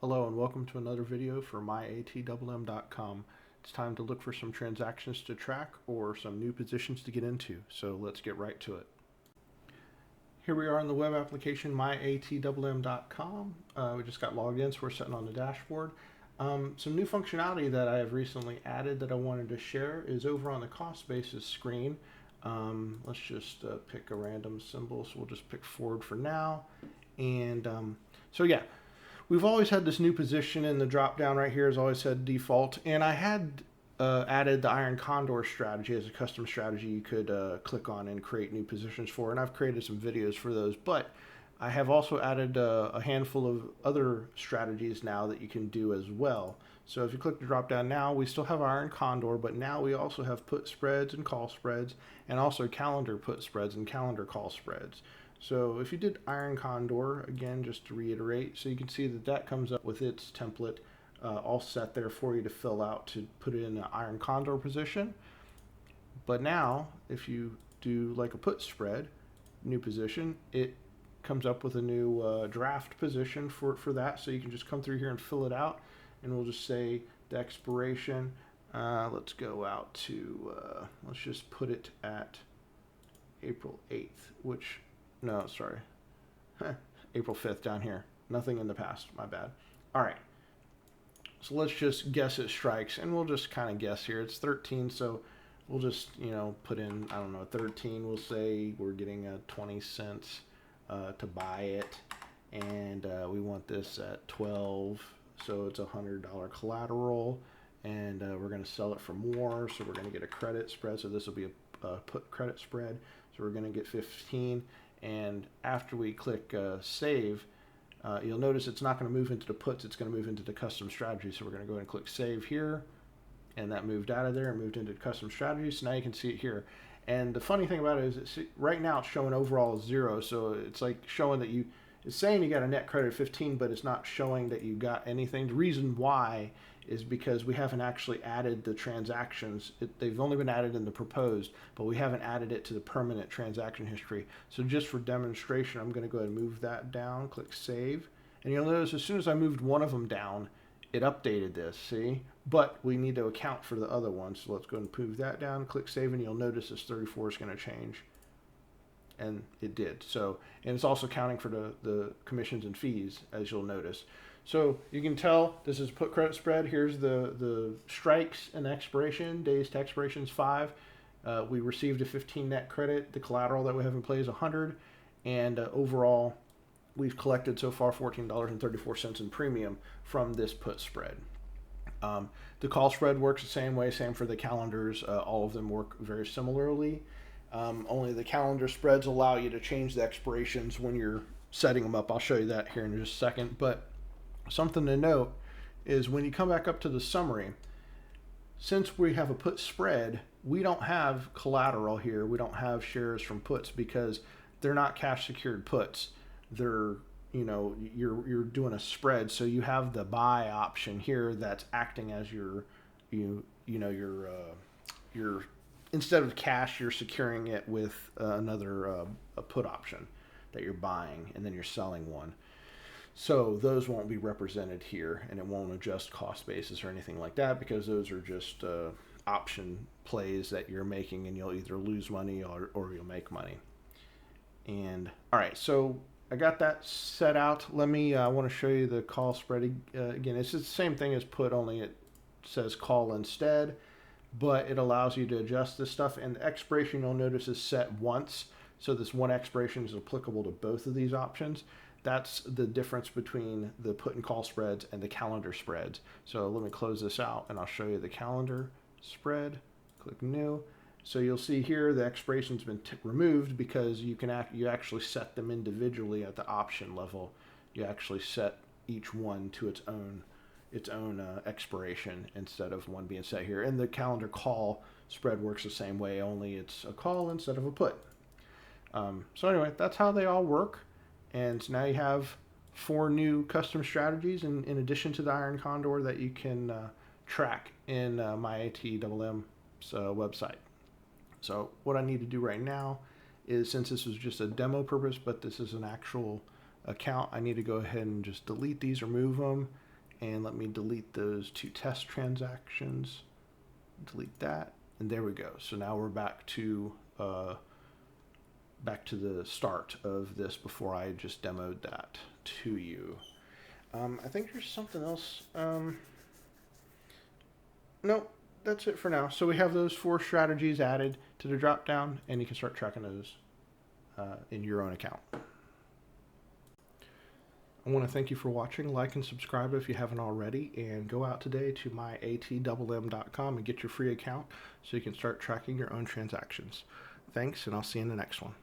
Hello and welcome to another video for myatmm.com. It's time to look for some transactions to track or some new positions to get into, so let's get right to it. Here we are on the web application myatmm.com. We just got logged in, so we're sitting on the dashboard. Some new functionality that I have recently added that I wanted to share is over on the cost basis screen. Let's just pick a random symbol, so we'll just pick Ford for now. And we've always had this new position, and the drop down right here has always said default. And I had added the Iron Condor strategy as a custom strategy you could click on and create new positions for. And I've created some videos for those. But I have also added a handful of other strategies now that you can do as well. So if you click the drop down now, we still have Iron Condor, but now we also have put spreads and call spreads, and also calendar put spreads and calendar call spreads. So if you did Iron Condor, again, just to reiterate, so you can see that that comes up with its template all set there for you to fill out to put it in an Iron Condor position. But now, if you do like a put spread, new position, it comes up with a new draft position for that. So you can just come through here and fill it out, and we'll just say the expiration. Let's go out to, let's just put it at April 8th, which... No, sorry. April 5th down here. Nothing in the past. My bad. All right. So let's just guess it strikes, and we'll just kind of guess here. It's 13, so we'll just, put in, I don't know, 13. We'll say we're getting 20 cents to buy it, and we want this at 12, so it's $100 collateral, and we're going to sell it for more, so we're going to get a credit spread. So this will be a put credit spread, so we're going to get 15. And after we click save, you'll notice it's not going to move into the puts, it's going to move into the custom strategy. So we're going to go ahead and click save here, and that moved out of there and moved into custom strategy. So now you can see it here. And the funny thing about it is right now it's showing overall 0. So it's like showing that it's saying you got a net credit of 15, but it's not showing that you got anything. The reason why is because we haven't actually added the transactions. They've only been added in the proposed, but we haven't added it to the permanent transaction history. So just for demonstration, I'm going to go ahead and move that down, click save. And you'll notice as soon as I moved one of them down, it updated this, see? But we need to account for the other one. So let's go ahead and move that down, click save, and you'll notice this 34 is going to change. And it did. So, and it's also counting for the commissions and fees, as you'll notice. So you can tell this is put credit spread. Here's the strikes and expiration. Days to expiration is 5. We received a 15 net credit. The collateral that we have in play is 100. And overall, we've collected so far $14.34 in premium from this put spread. The call spread works the same way, same for the calendars. All of them work very similarly. Only the calendar spreads allow you to change the expirations when you're setting them up. I'll show you that here in just a second. But something to note is when you come back up to the summary, since we have a put spread, we don't have collateral here. We don't have shares from puts because they're not cash secured puts. They're, you're doing a spread. So you have the buy option here that's acting as your instead of cash, you're securing it with another a put option that you're buying, and then you're selling one. So those won't be represented here, and it won't adjust cost basis or anything like that because those are just option plays that you're making, and you'll either lose money or you'll make money. And all right, so I got that set out. I want to show you the call spread again. It's the same thing as put, only it says call instead, but it allows you to adjust this stuff. And the expiration, you'll notice, is set once. So this one expiration is applicable to both of these options. That's the difference between the put and call spreads and the calendar spreads. So let me close this out and I'll show you the calendar spread. Click new. So you'll see here the expiration's been removed because you actually set them individually at the option level. You actually set each one to its own expiration instead of one being set here. And the calendar call spread works the same way, only it's a call instead of a put. So anyway, that's how they all work. And now you have 4 new custom strategies in addition to the Iron Condor that you can track in myatm's website. So what I need to do right now is, since this was just a demo purpose, but this is an actual account, I need to go ahead and just delete these, remove them, and let me delete those 2 test transactions. Delete that, and there we go. So now we're back to the start of this before I just demoed that to you. I think there's something else. Nope, that's it for now. So we have those 4 strategies added to the drop down, and you can start tracking those in your own account. I want to thank you for watching. Like and subscribe if you haven't already, and go out today to myatmm.com and get your free account so you can start tracking your own transactions. Thanks, and I'll see you in the next one.